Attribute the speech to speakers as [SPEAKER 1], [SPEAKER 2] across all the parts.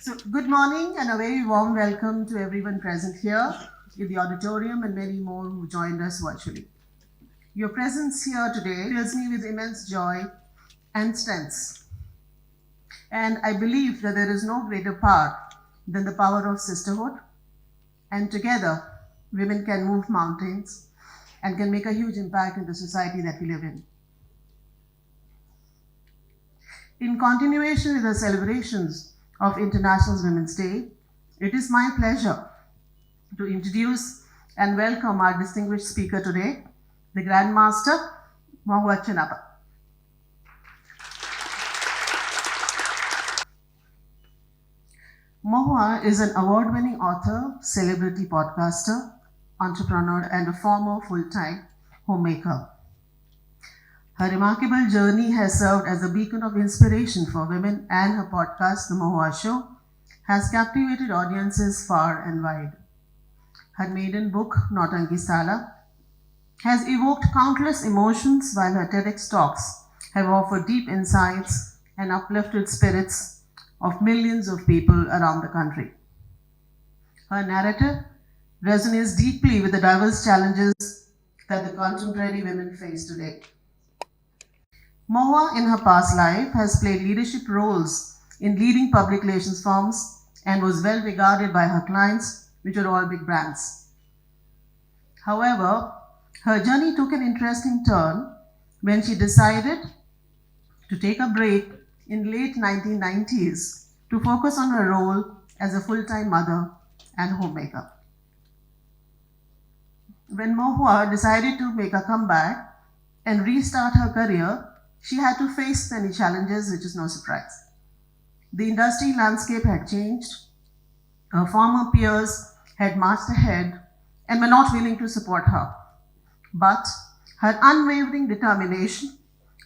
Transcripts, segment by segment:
[SPEAKER 1] So, good morning and a very warm welcome to everyone present here in the auditorium and many more who joined us virtually. Your presence here today fills me with immense joy and strength. And I believe that there is no greater power than the power of sisterhood. And together, women can move mountains and can make a huge impact in the society that we live in. In continuation with the celebrations of International Women's Day, it is my pleasure to introduce and welcome our distinguished speaker today, the Grand Master, Mohua Chinappa. Mohua is an award-winning author, celebrity podcaster, entrepreneur, and a former full-time homemaker. Her remarkable journey has served as a beacon of inspiration for women, and her podcast, The Mohua Show, has captivated audiences far and wide. Her maiden book, Nautanki Sala, has evoked countless emotions, while her TEDx talks have offered deep insights and uplifted spirits of millions of people around the country. Her narrative resonates deeply with the diverse challenges that the contemporary women face today. Mohua, in her past life, has played leadership roles in leading public relations firms and was well regarded by her clients, which are all big brands. However, her journey took an interesting turn when she decided to take a break in late 1990s to focus on her role as a full-time mother and homemaker. When Mohua decided to make a comeback and restart her career, she had to face many challenges, which is no surprise. The industry landscape had changed. Her former peers had marched ahead and were not willing to support her. But her unwavering determination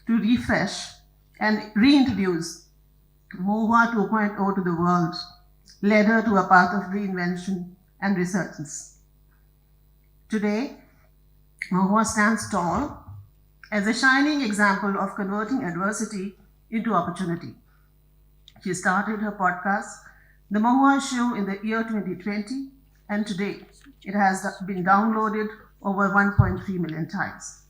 [SPEAKER 1] to refresh and reintroduce Mohua 2.0 to the world led her to a path of reinvention and resurgence. Today, Mohua stands tall as a shining example of converting adversity into opportunity. She started her podcast, The Mohua Show, in the year 2020, and today it has been downloaded over 1.3 million times.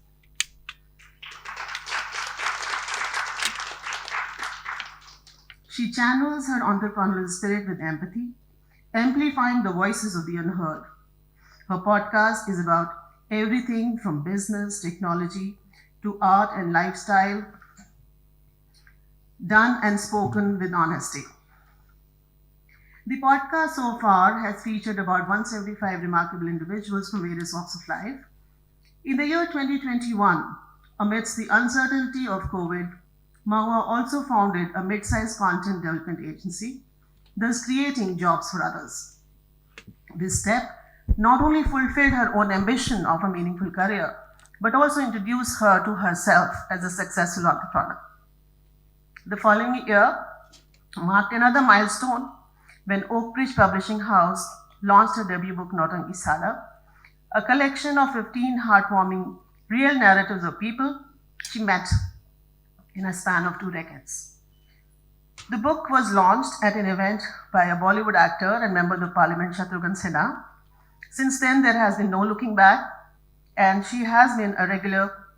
[SPEAKER 1] She channels her entrepreneurial spirit with empathy, amplifying the voices of the unheard. Her podcast is about everything from business, technology, to art and lifestyle, done and spoken with honesty. The podcast so far has featured about 175 remarkable individuals from various walks of life. In the year 2021, amidst the uncertainty of COVID, Mohua also founded a mid-sized content development agency, thus creating jobs for others. This step not only fulfilled her own ambition of a meaningful career, but also introduced her to herself as a successful entrepreneur. The following year marked another milestone when Oak Ridge Publishing House launched her debut book, Nautanki Sala, a collection of 15 heartwarming real narratives of people she met in a span of 2 decades. The book was launched at an event by a Bollywood actor and member of Parliament, Shatrughan Sinha. Since then, there has been no looking back, and she has been a regular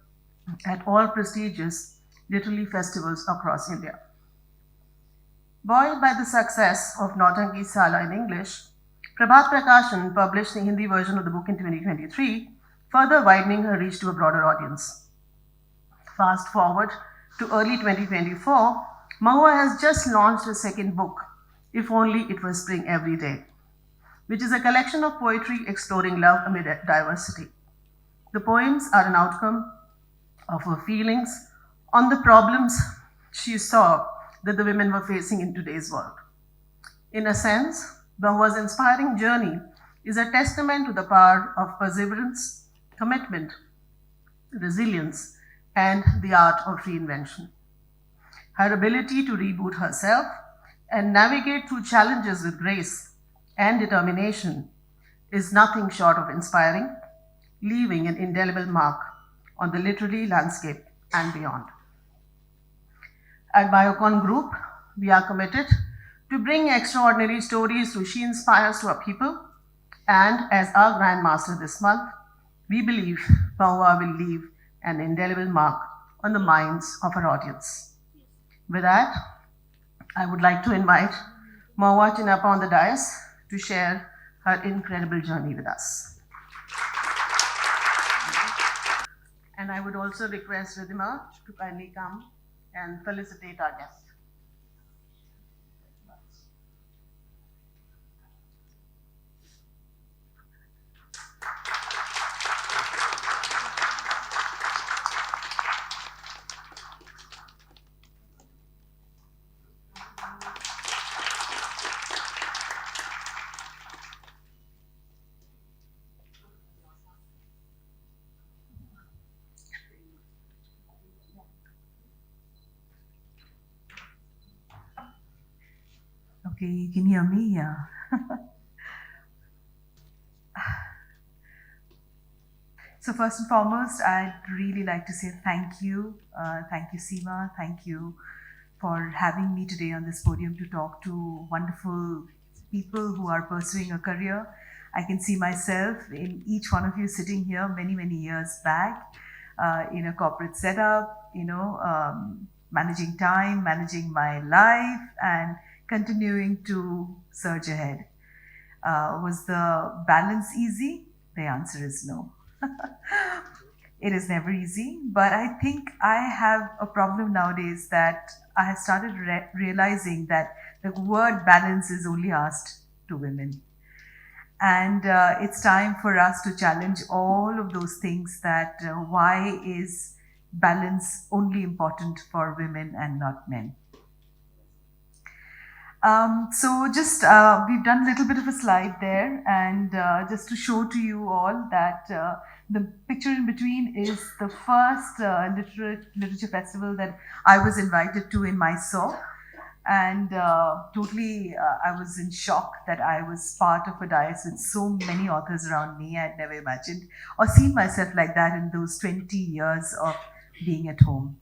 [SPEAKER 1] at all prestigious literary festivals across India. Buoyed by the success of Nautanki Sala in English, Prabhat Prakashan published the Hindi version of the book in 2023, further widening her reach to a broader audience. Fast forward to early 2024, Mohua has just launched her second book, If Only It Was Spring Every Day, which is a collection of poetry exploring love amid diversity. The poems are an outcome of her feelings on the problems she saw that the women were facing in today's world. In a sense, Mohua's inspiring journey is a testament to the power of perseverance, commitment, resilience, and the art of reinvention. Her ability to reboot herself and navigate through challenges with grace and determination is nothing short of inspiring, leaving an indelible mark on the literary landscape and beyond. At Biocon Group, we are committed to bring extraordinary stories through she inspires to our people. And as our Grandmaster this month, we believe Mohua will leave an indelible mark on the minds of our audience. With that, I would like to invite Mohua Chinappa on the dais to share her incredible journey with us. And I would also request Ridhima to kindly come and felicitate our guest.
[SPEAKER 2] Okay, you can hear me? Yeah. So first and foremost, I'd really like to say thank you. Thank you, Seema. Thank you for having me today on this podium to talk to wonderful people who are pursuing a career. I can see myself in each one of you sitting here many, many years back in a corporate setup, managing time, managing my life, and continuing to surge ahead. Was the balance easy? The answer is no. It is never easy, but I think I have a problem nowadays that I have started realizing that the word balance is only asked to women. And it's time for us to challenge all of those things that why is balance only important for women and not men? So just we've done a little bit of a slide there, and just to show to you all that the picture in between is the first literature festival that I was invited to in Mysore, and totally I was in shock that I was part of a dais with so many authors around me. I'd never imagined or seen myself like that in those 20 years of being at home.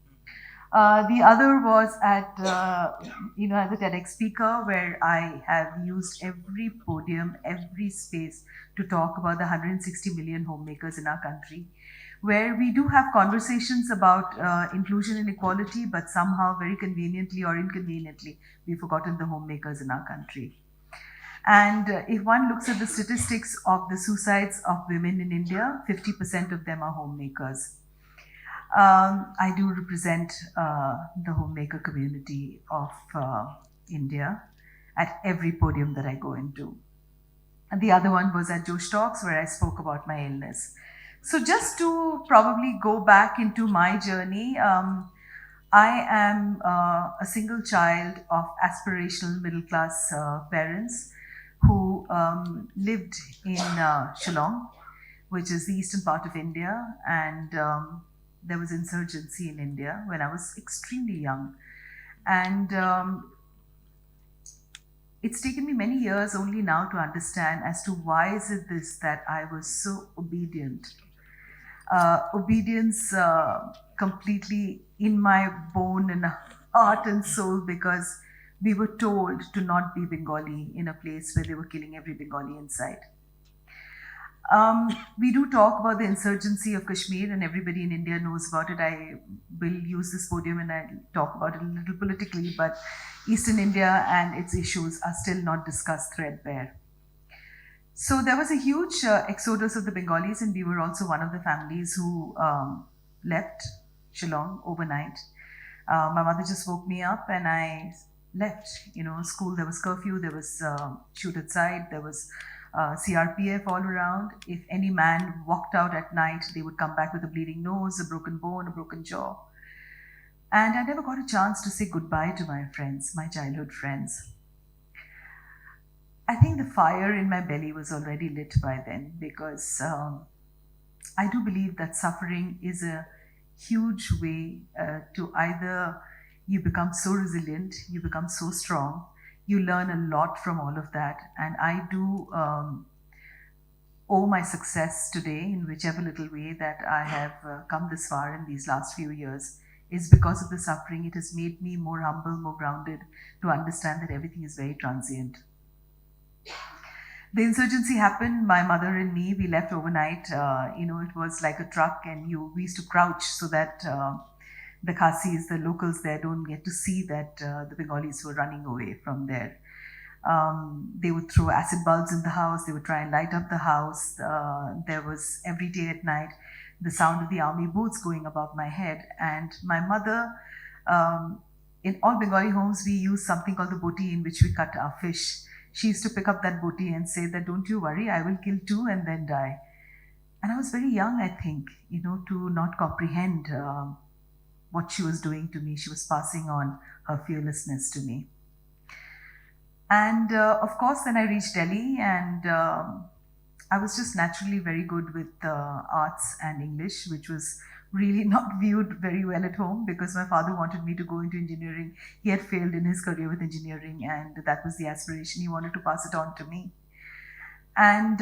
[SPEAKER 2] The other was at, as a TEDx speaker, where I have used every podium, every space to talk about the 160 million homemakers in our country, where we do have conversations about inclusion and equality, but somehow very conveniently or inconveniently, we've forgotten the homemakers in our country. And if one looks at the statistics of the suicides of women in India, 50% of them are homemakers. I do represent the homemaker community of India at every podium that I go into. And the other one was at Josh Talks, where I spoke about my illness. So just to probably go back into my journey, I am a single child of aspirational middle class parents who lived in Shillong, which is the eastern part of India, and there was insurgency in India when I was extremely young. And it's taken me many years only now to understand as to why is it this that I was so obedient. Obedience completely in my bone and heart and soul, because we were told to not be Bengali in a place where they were killing every Bengali inside. We do talk about the insurgency of Kashmir, and everybody in India knows about it. I will use this podium and I'll talk about it a little politically, but Eastern India and its issues are still not discussed threadbare. So there was a huge exodus of the Bengalis, and we were also one of the families who left Shillong overnight. My mother just woke me up and I left. School, there was curfew, there was shoot outside, there was CRPF all around. If any man walked out at night, they would come back with a bleeding nose, a broken bone, a broken jaw. And I never got a chance to say goodbye to my friends, my childhood friends. I think the fire in my belly was already lit by then, because I do believe that suffering is a huge way to either you become so resilient, you become so strong, you learn a lot from all of that. And I do owe my success today, in whichever little way that I have come this far in these last few years, is because of the suffering. It has made me more humble, more grounded, to understand that everything is very transient. The insurgency happened. My mother and me, we left overnight. It was like a truck, and we used to crouch so that the Khasis, the locals there, don't get to see that the Bengalis were running away from there. They would throw acid bulbs in the house. They would try and light up the house. There was every day at night the sound of the army boots going above my head. And my mother, in all Bengali homes, we use something called the boti, in which we cut our fish. She used to pick up that boti and say that, don't you worry, I will kill two and then die. And I was very young, I think, to not comprehend what she was doing to me. She was passing on her fearlessness to me. And of course, then I reached Delhi, and I was just naturally very good with arts and English, which was really not viewed very well at home because my father wanted me to go into engineering. He had failed in his career with engineering, and that was the aspiration. He wanted to pass it on to me. And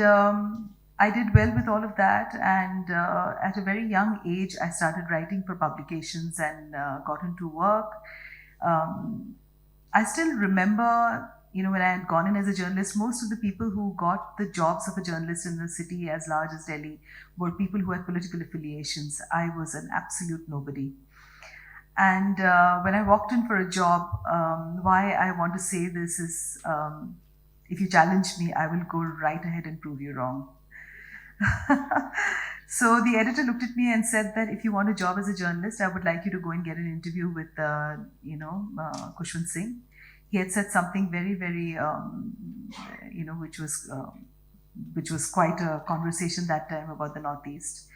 [SPEAKER 2] I did well with all of that. And at a very young age, I started writing for publications and got into work. I still remember, when I had gone in as a journalist, most of the people who got the jobs of a journalist in a city as large as Delhi were people who had political affiliations. I was an absolute nobody. And when I walked in for a job, why I want to say this is, if you challenge me, I will go right ahead and prove you wrong. So the editor looked at me and said that if you want a job as a journalist, I would like you to go and get an interview with, Kushwant Singh. He had said something very, very, which was quite a conversation that time about the Northeast.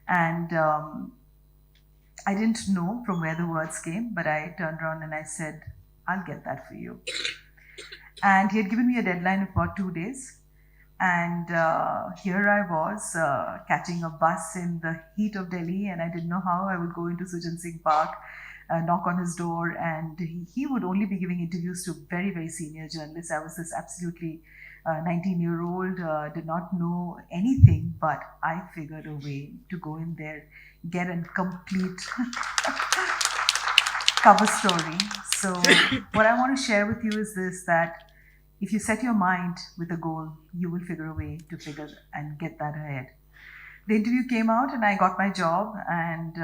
[SPEAKER 2] And I didn't know from where the words came, but I turned around and I said, I'll get that for you. And he had given me a deadline of about 2 days. And here I was catching a bus in the heat of Delhi, and I didn't know how I would go into Sujan Singh Park, knock on his door, and he would only be giving interviews to very, very senior journalists. I was this absolutely 19-year-old, did not know anything, but I figured a way to go in there, get a complete cover story. So what I want to share with you is this, that if you set your mind with a goal, you will figure a way to figure and get that ahead. The interview came out and I got my job, and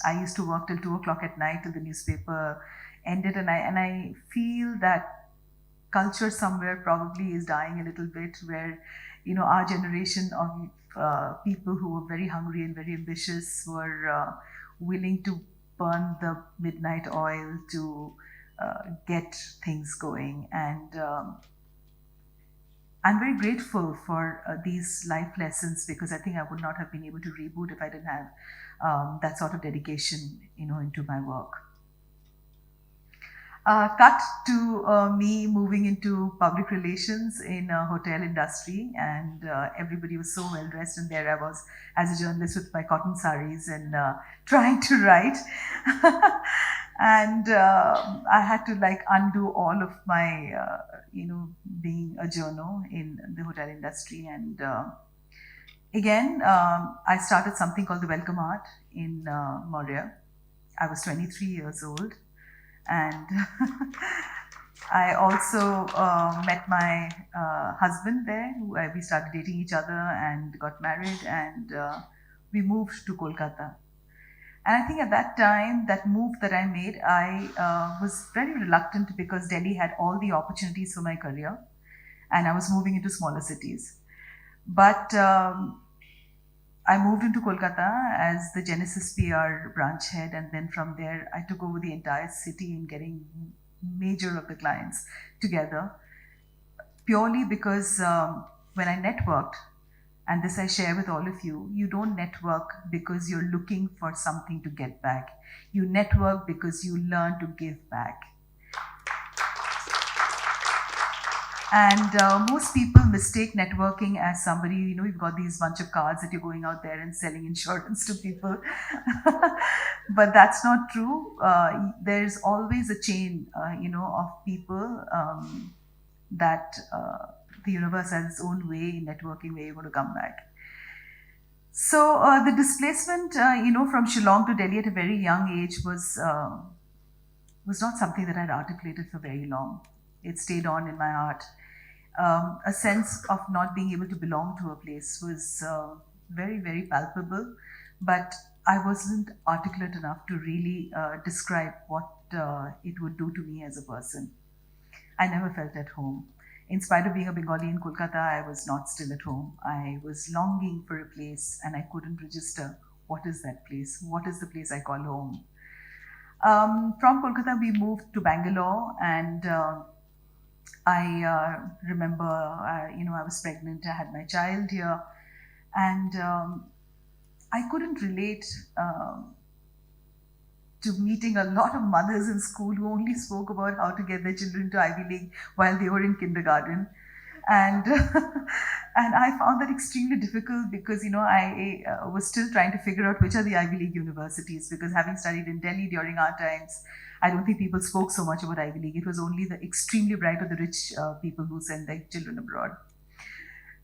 [SPEAKER 2] I used to work till 2 o'clock at night till the newspaper ended. And I feel that culture somewhere probably is dying a little bit, where, our generation of people who were very hungry and very ambitious were willing to burn the midnight oil to get things going. And I'm very grateful for these life lessons, because I think I would not have been able to reboot if I didn't have that sort of dedication, into my work. Cut to me moving into public relations in a hotel industry, and everybody was so well dressed, and there I was as a journalist with my cotton saris and trying to write. And I had to undo all of my, being a journo in the hotel industry. And again, I started something called the Welcome Art in Moria. I was 23 years old. And I also met my husband there. We started dating each other and got married, and we moved to Kolkata. And I think at that time, that move that I made, I was very reluctant, because Delhi had all the opportunities for my career, and I was moving into smaller cities. But I moved into Kolkata as the Genesis PR branch head, and then from there, I took over the entire city in getting major of the clients together, purely because when I networked, and this I share with all of you, you don't network because you're looking for something to get back. You network because you learn to give back. And most people mistake networking as somebody, you've got these bunch of cards that you're going out there and selling insurance to people. But that's not true. There's always a chain, of people that the universe has its own way, networking, where you're going to come back. So the displacement, from Shillong to Delhi at a very young age was not something that I'd articulated for very long. It stayed on in my heart. A sense of not being able to belong to a place was very, very palpable, but I wasn't articulate enough to really describe what it would do to me as a person. I never felt at home. In spite of being a Bengali in Kolkata, I was not still at home. I was longing for a place and I couldn't register. What is that place? What is the place I call home? From Kolkata, we moved to Bangalore, and I remember, I was pregnant, I had my child here, and I couldn't relate to meeting a lot of mothers in school who only spoke about how to get their children to Ivy League while they were in kindergarten. And and I found that extremely difficult because I was still trying to figure out which are the Ivy League universities, because having studied in Delhi during our times, I don't think people spoke so much about Ivy League. It was only the extremely bright or the rich people who sent their children abroad.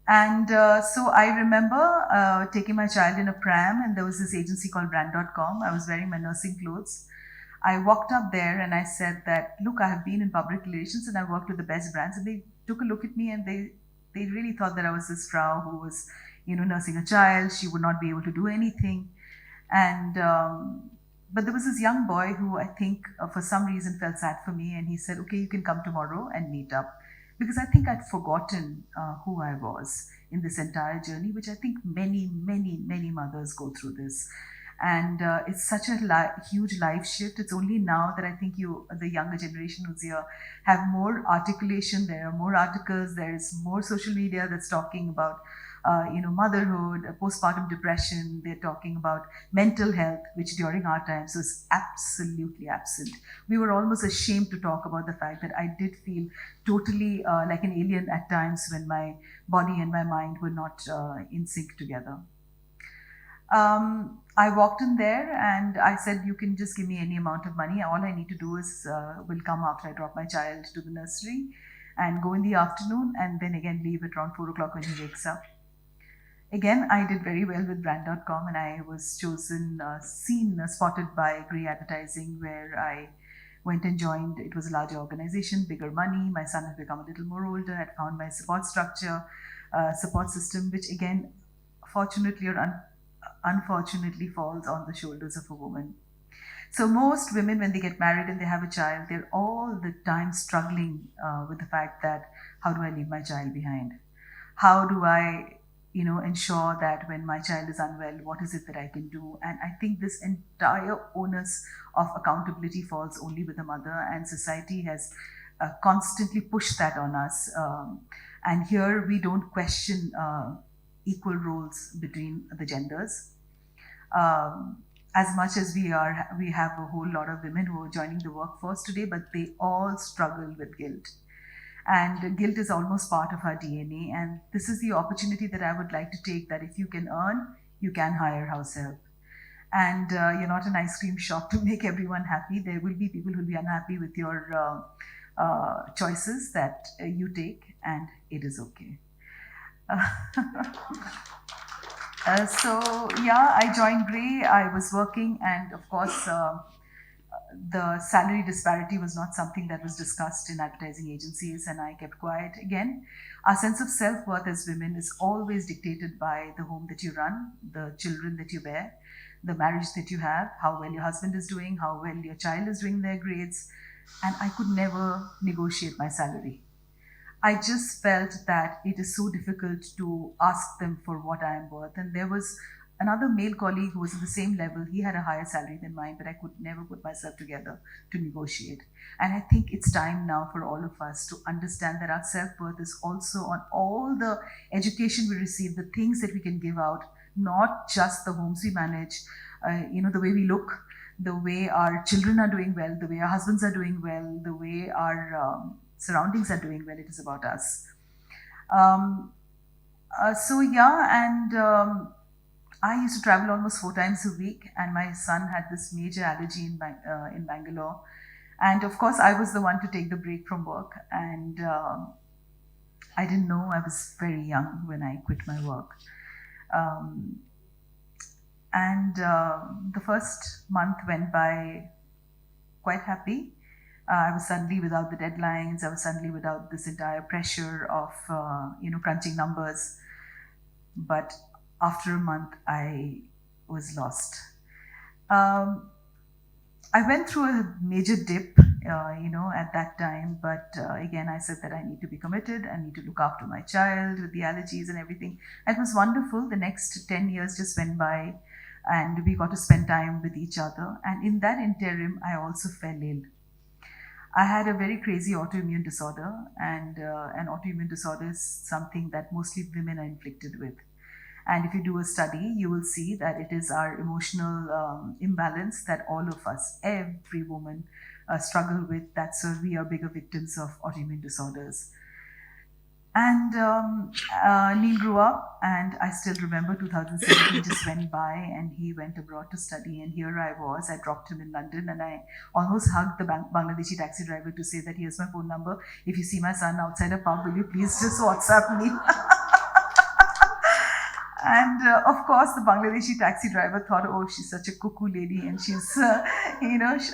[SPEAKER 2] And so I remember taking my child in a pram, and there was this agency called brand.com. I was wearing my nursing clothes. I walked up there and I said that, look, I have been in public relations and I worked with the best brands. And they took a look at me and they really thought that I was this frau who was, nursing a child. She would not be able to do anything. And but there was this young boy who I think for some reason felt sad for me, and he said, okay, you can come tomorrow and meet up. Because I think I'd forgotten who I was in this entire journey, which I think many, many, many mothers go through this. And it's such a huge life shift. It's only now that I think the younger generation who's here, have more articulation. There are more articles. There's more social media that's talking about, motherhood, postpartum depression. They're talking about mental health, which during our times was absolutely absent. We were almost ashamed to talk about the fact that I did feel totally like an alien at times when my body and my mind were not in sync together. I walked in there and I said, you can just give me any amount of money. All I need to do is will come after I drop my child to the nursery and go in the afternoon and then again leave at around 4 o'clock when he wakes up. Again, I did very well with brand.com and I was chosen, spotted by Grey Advertising, where I went and joined. It was a larger organization, bigger money. My son had become a little more older, had found my support structure, support system, which again, fortunately or unfortunately falls on the shoulders of a woman. So most women, when they get married and they have a child, they're all the time struggling with the fact that, how do I leave my child behind? How do I, ensure that when my child is unwell, what is it that I can do? And I think this entire onus of accountability falls only with the mother, and society has constantly pushed that on us. And here we don't question equal roles between the genders. As much as we have a whole lot of women who are joining the workforce today, but they all struggle with guilt. And guilt is almost part of our DNA. And this is the opportunity that I would like to take, that if you can earn, you can hire house help. And you're not an ice cream shop to make everyone happy. There will be people who will be unhappy with your choices that you take, and it is okay. I joined Grey. I was working, and of course, the salary disparity was not something that was discussed in advertising agencies, and I kept quiet. Again, our sense of self-worth as women is always dictated by the home that you run, the children that you bear, the marriage that you have, how well your husband is doing, how well your child is doing their grades, and I could never negotiate my salary. I just felt that it is so difficult to ask them for what I am worth. And there was another male colleague who was at the same level. He had a higher salary than mine, but I could never put myself together to negotiate. And I think it's time now for all of us to understand that our self-worth is also on all the education we receive, the things that we can give out, not just the homes we manage, the way we look, the way our children are doing well, the way our husbands are doing well, the way our surroundings are doing well. It is about us. I used to travel almost 4 times a week, and my son had this major allergy in Bangalore. And of course, I was the one to take the break from work. And I didn't know, I was very young when I quit my work. And the first month went by quite happy. I was suddenly without the deadlines. I was suddenly without this entire pressure of crunching numbers. But after a month, I was lost. Um, I went through a major dip, at that time. But again, I said that I need to be committed. I need to look after my child with the allergies and everything. It was wonderful. The next 10 years just went by, and we got to spend time with each other. And in that interim, I also fell ill. I had a very crazy autoimmune disorder, and an autoimmune disorder is something that mostly women are inflicted with. And if you do a study, you will see that it is our emotional imbalance that all of us, every woman, struggle with. That's why we are bigger victims of autoimmune disorders. And Neil grew up, and I still remember 2017 just went by, and he went abroad to study. And here I was. I dropped him in London, and I almost hugged the Bangladeshi taxi driver to say that here's my phone number. If you see my son outside a pub, will you please just WhatsApp me? And of course, the Bangladeshi taxi driver thought, oh, she's such a cuckoo lady. And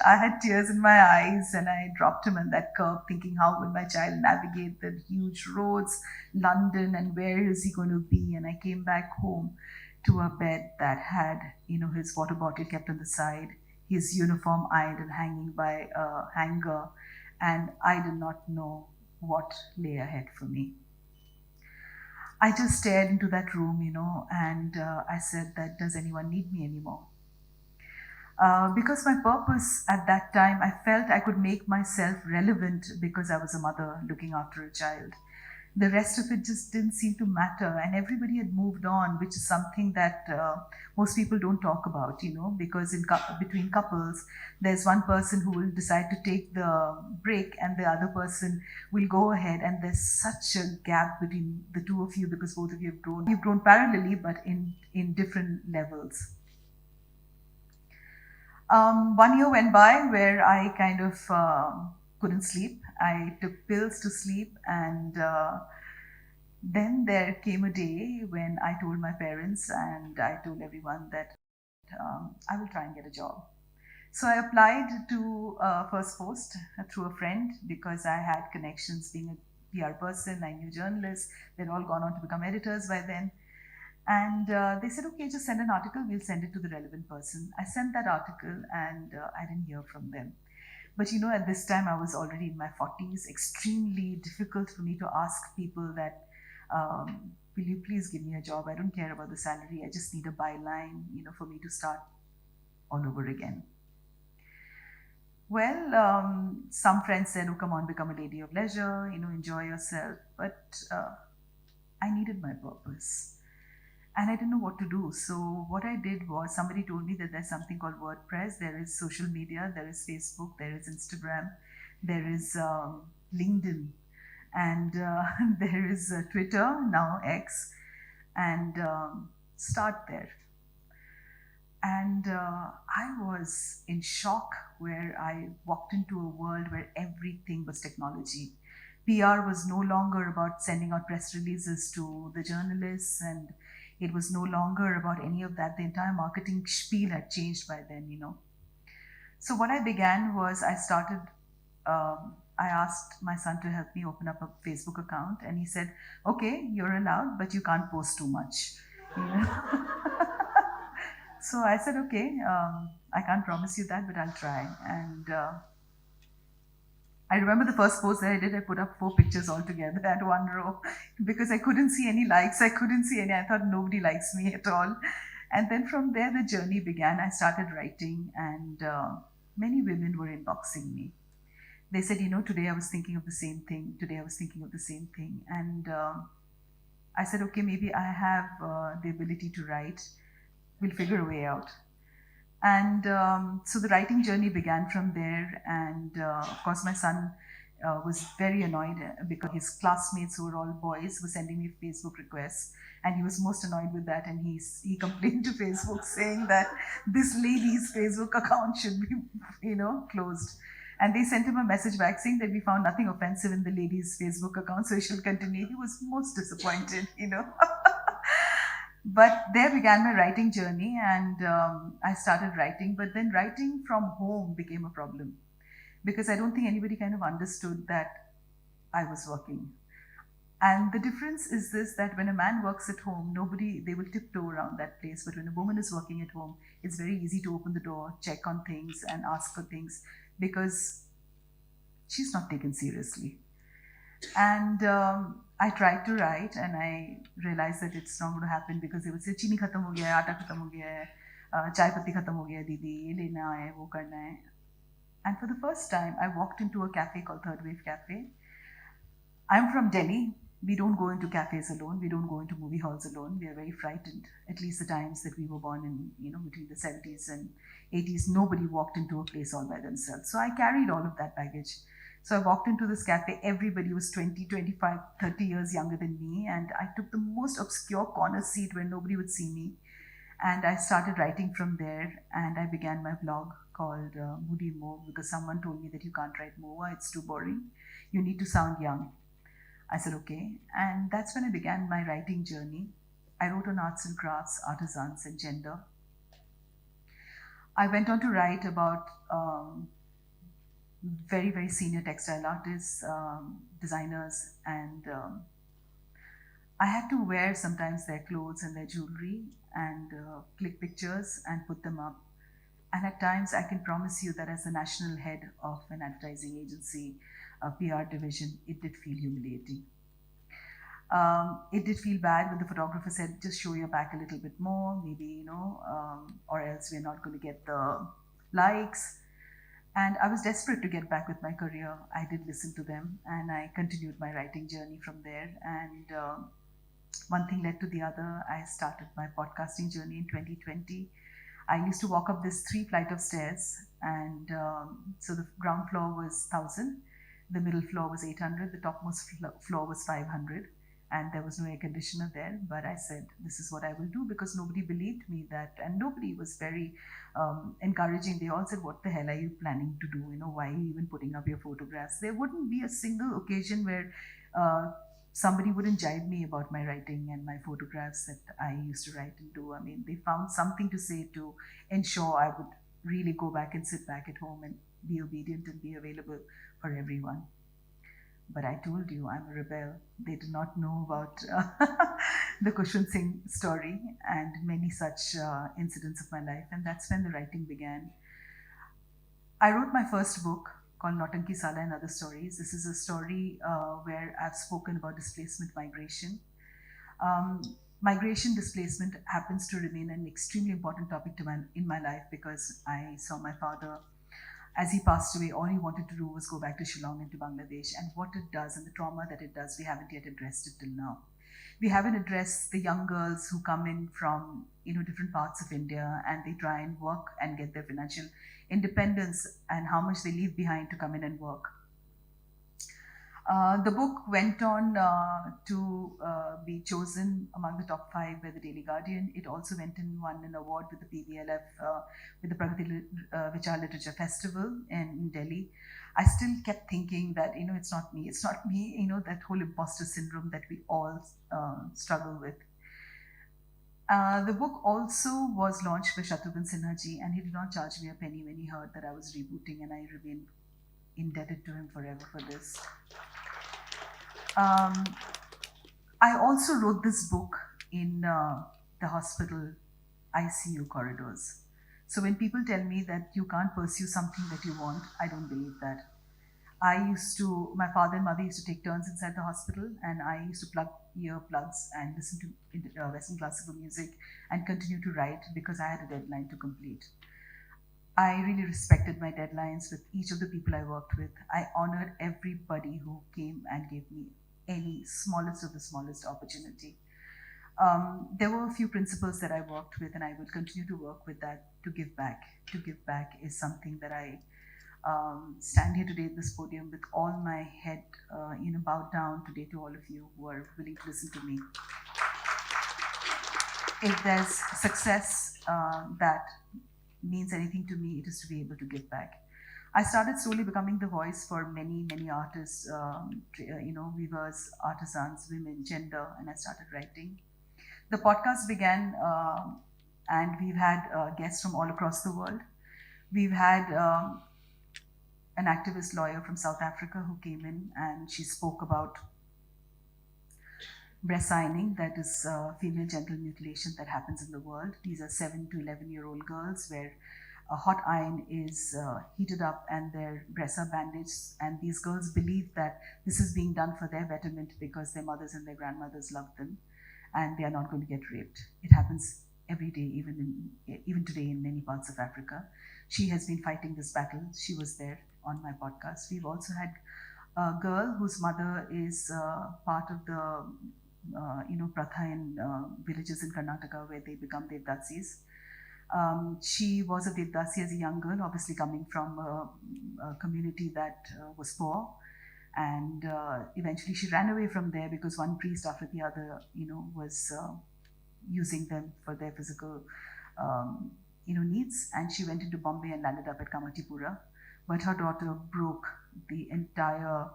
[SPEAKER 2] I had tears in my eyes, and I dropped him on that curb thinking, how will my child navigate the huge roads, London, and where is he going to be? And I came back home to a bed that had, his water bottle kept on the side, his uniform ironed and hanging by a hanger. And I did not know what lay ahead for me. I just stared into that room, and I said that, does anyone need me anymore? Because my purpose at that time, I felt I could make myself relevant because I was a mother looking after a child. The rest of it just didn't seem to matter, and everybody had moved on, which is something that most people don't talk about, because between couples, there's one person who will decide to take the break, and the other person will go ahead, and there's such a gap between the two of you because both of you have grown. You've grown parallelly, but in different levels. 1 year went by where I kind of couldn't sleep. I took pills to sleep, and then there came a day when I told my parents and I told everyone that I will try and get a job. So I applied to First Post through a friend because I had connections being a PR person. I knew journalists. They'd all gone on to become editors by then. And they said, okay, just send an article. We'll send it to the relevant person. I sent that article, and I didn't hear from them. But at this time I was already in my 40s. Extremely difficult for me to ask people that, will you please give me a job? I don't care about the salary. I just need a byline, for me to start all over again. Well, some friends said, oh, come on, become a lady of leisure, enjoy yourself. But I needed my purpose. And I didn't know what to do. So what I did was, somebody told me that there's something called WordPress. There is social media. There is Facebook. There is Instagram. There is LinkedIn. And there is Twitter, now X. And start there. And I was in shock where I walked into a world where everything was technology. PR was no longer about sending out press releases to the journalists, and it was no longer about any of that. The entire marketing spiel had changed by then, So what I began was I asked my son to help me open up a Facebook account, and he said, okay, you're allowed, but you can't post too much. So I said, okay, I can't promise you that, but I'll try. And I remember the first post that I did, I put up 4 pictures all together at one row because I couldn't see any likes. I couldn't see any. I thought nobody likes me at all. And then from there, the journey began. I started writing, and many women were inboxing me. They said, today I was thinking of the same thing. Today I was thinking of the same thing. And I said, okay, maybe I have the ability to write. We'll figure a way out. And so the writing journey began from there. And of course, my son was very annoyed because his classmates, who were all boys, were sending me Facebook requests. And he was most annoyed with that. And he complained to Facebook saying that this lady's Facebook account should be, closed. And they sent him a message back saying that we found nothing offensive in the lady's Facebook account, so he should continue. He was most disappointed, But there began my writing journey, and I started writing. But then writing from home became a problem because I don't think anybody kind of understood that I was working. And the difference is this, that when a man works at home, nobody, they will tiptoe around that place. But when a woman is working at home, it's very easy to open the door, check on things, and ask for things because she's not taken seriously. And I tried to write, and I realized that it's not going to happen because they would say, "Chini khatam ho gaya hai, aata khatam ho gaya hai, chai patti khatam ho gaya hai, didi, ye lena hai, wo karna hai." And for the first time, I walked into a cafe called Third Wave Cafe. I'm from Delhi. We don't go into cafes alone. We don't go into movie halls alone. We are very frightened. At least the times that we were born in, between the 70s and 80s, nobody walked into a place all by themselves. So I carried all of that baggage. So I walked into this cafe. Everybody was 20, 25, 30 years younger than me. And I took the most obscure corner seat where nobody would see me. And I started writing from there. And I began my blog called Moody Mo because someone told me that you can't write Mohua. It's too boring. You need to sound young. I said, okay. And that's when I began my writing journey. I wrote on arts and crafts, artisans, and gender. I went on to write about very, very senior textile artists, designers, and I had to wear sometimes their clothes and their jewelry and click pictures and put them up. And at times, I can promise you that as the national head of an advertising agency, a PR division, it did feel humiliating. It did feel bad when the photographer said, just show your back a little bit more, maybe, or else we're not going to get the likes. And I was desperate to get back with my career. I did listen to them, and I continued my writing journey from there. And one thing led to the other. I started my podcasting journey in 2020. I used to walk up this 3 flight of stairs, and so the ground floor was 1,000, the middle floor was 800, the topmost floor was 500, and there was no air conditioner there. But I said, this is what I will do, because nobody believed me that, and nobody was very encouraging. They all said, what the hell are you planning to do? Why are you even putting up your photographs? There wouldn't be a single occasion where somebody wouldn't jibe me about my writing and my photographs that I used to write and do. I mean, they found something to say to ensure I would really go back and sit back at home and be obedient and be available for everyone. But I told you, I'm a rebel. They did not know about the Kushwant Singh story and many such incidents of my life. And that's when the writing began. I wrote my first book called Nautanki Sala and Other Stories. This is a story where I've spoken about displacement migration. Migration displacement happens to remain an extremely important topic in my life because I saw my father. As he passed away, all he wanted to do was go back to Shillong and to Bangladesh. And what it does and the trauma that it does, we haven't yet addressed it till now. We haven't addressed the young girls who come in from different parts of India and they try and work and get their financial independence and how much they leave behind to come in and work. The book went on to be chosen among the top 5 by the Daily Guardian. It also won an award with the PVLF, with the Pragati Vichar Literature Festival in Delhi. I still kept thinking that, it's not me, that whole imposter syndrome that we all struggle with. The book also was launched by Shatrughan Sinha ji, and he did not charge me a penny when he heard that I was rebooting, and I remain indebted to him forever for this. I also wrote this book in the hospital ICU corridors. So when people tell me that you can't pursue something that you want, I don't believe that. My father and mother used to take turns inside the hospital, and I used to plug earplugs and listen to Western classical music and continue to write because I had a deadline to complete. I really respected my deadlines with each of the people I worked with. I honored everybody who came and gave me any smallest of the smallest opportunity. There were a few principles that I worked with, and I will continue to work with that to give back. To give back is something that I stand here today at this podium with all my head bowed down today to all of you who are willing to listen to me. If there's success that means anything to me, it is to be able to give back. I started slowly becoming the voice for many, many artists, weavers, artisans, women, gender, and I started writing. The podcast began, and we've had guests from all across the world. We've had an activist lawyer from South Africa who came in and she spoke about breast signing, that is female genital mutilation that happens in the world. These are 7 to 11-year-old girls where a hot iron is heated up and their breasts are bandaged, and these girls believe that this is being done for their betterment because their mothers and their grandmothers love them and they are not going to get raped. It happens every day, even today in many parts of Africa. She has been fighting this battle. She was there on my podcast. We've also had a girl whose mother is part of the pratha in villages in Karnataka where they become devdatsis. She was a devdasi as a young girl, obviously coming from a community that was poor, and eventually she ran away from there because one priest after the other, was using them for their physical, needs, and she went into Bombay and landed up at Kamatipura. But her daughter broke the entire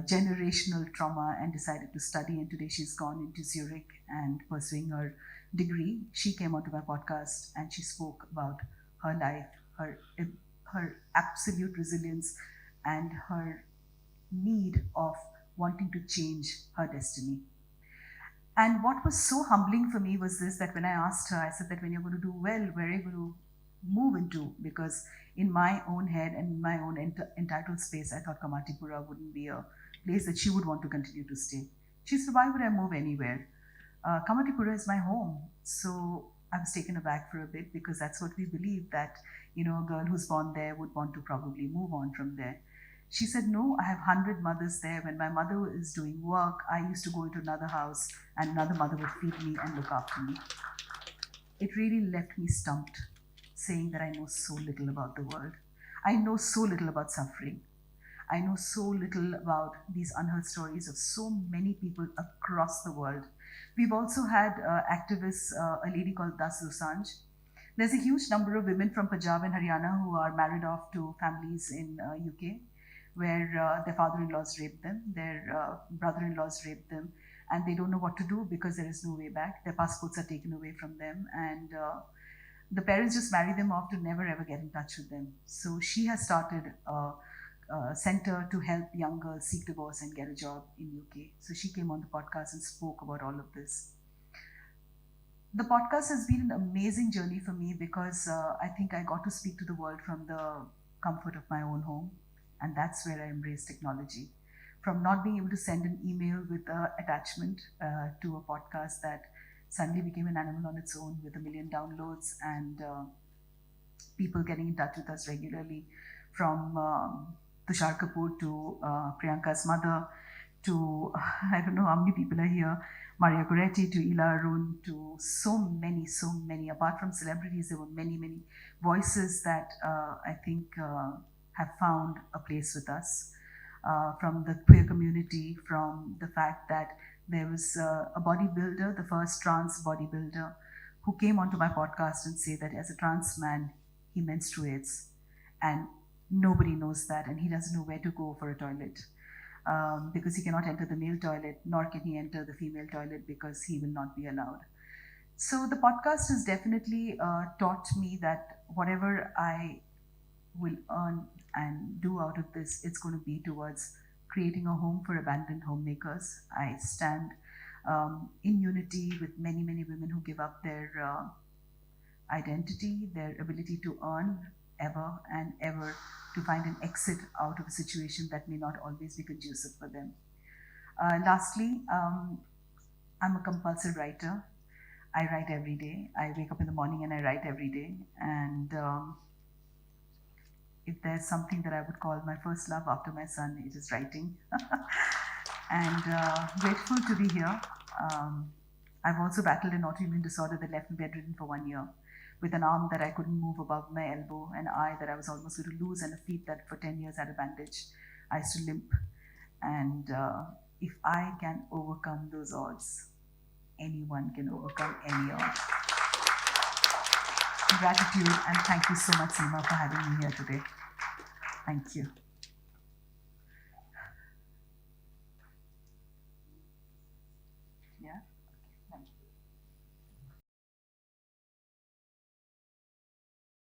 [SPEAKER 2] generational trauma and decided to study, and today she's gone into Zurich and pursuing her degree. She came onto my podcast and she spoke about her life, her absolute resilience, and her need of wanting to change her destiny. And what was so humbling for me was this, that when I asked her, I said that when you're going to do well, where are you going to move into? Because in my own head and in my own entitled space, I thought Kamatipura wouldn't be a place that she would want to continue to stay. She said, why would I move anywhere? Kamatipura is my home. So I was taken aback for a bit because that's what we believe, that, a girl who's born there would want to probably move on from there. She said, no, I have 100 mothers there. When my mother is doing work, I used to go into another house and another mother would feed me and look after me. It really left me stumped, saying that I know so little about the world. I know so little about suffering. I know so little about these unheard stories of so many people across the world. We've also had activists, a lady called Das Dosanjh. There's a huge number of women from Punjab and Haryana who are married off to families in UK, where their father-in-laws raped them, their brother-in-laws raped them, and they don't know what to do because there is no way back. Their passports are taken away from them, and the parents just marry them off to never ever get in touch with them. So she has started a center to help young girls seek divorce and get a job in UK. So she came on the podcast and spoke about all of this. The podcast has been an amazing journey for me because I think I got to speak to the world from the comfort of my own home. And that's where I embrace technology. From not being able to send an email with an attachment to a podcast that suddenly became an animal on its own with 1 million downloads and people getting in touch with us regularly, from Tushar Kapoor to Priyanka's mother to, I don't know how many people are here, Maria Goretti to Ila Arun to so many. Apart from celebrities, there were many voices that I think have found a place with us. From the queer community, from the fact that there was a bodybuilder, the first trans bodybuilder, who came onto my podcast and said that as a trans man, he menstruates and nobody knows that, and he doesn't know where to go for a toilet because he cannot enter the male toilet, nor can he enter the female toilet because he will not be allowed. So the podcast has definitely taught me that whatever I will earn and do out of this, it's going to be towards creating a home for abandoned homemakers. I stand in unity with many women who give up their identity, their ability to earn ever and ever to find an exit out of a situation that may not always be conducive for them. Lastly, I'm a compulsive writer. I write every day. I wake up in the morning and I write every day. And if there's something that I would call my first love after my son, it is writing. And grateful to be here. I've also battled an autoimmune disorder that left me bedridden for 1 year, with an arm that I couldn't move above my elbow, an eye that I was almost going to lose, and a feet that for 10 years had a bandage. I used to limp. And if I can overcome those odds, anyone can overcome any odds. Gratitude, and thank you so much, Seema, for having me here today. Thank you.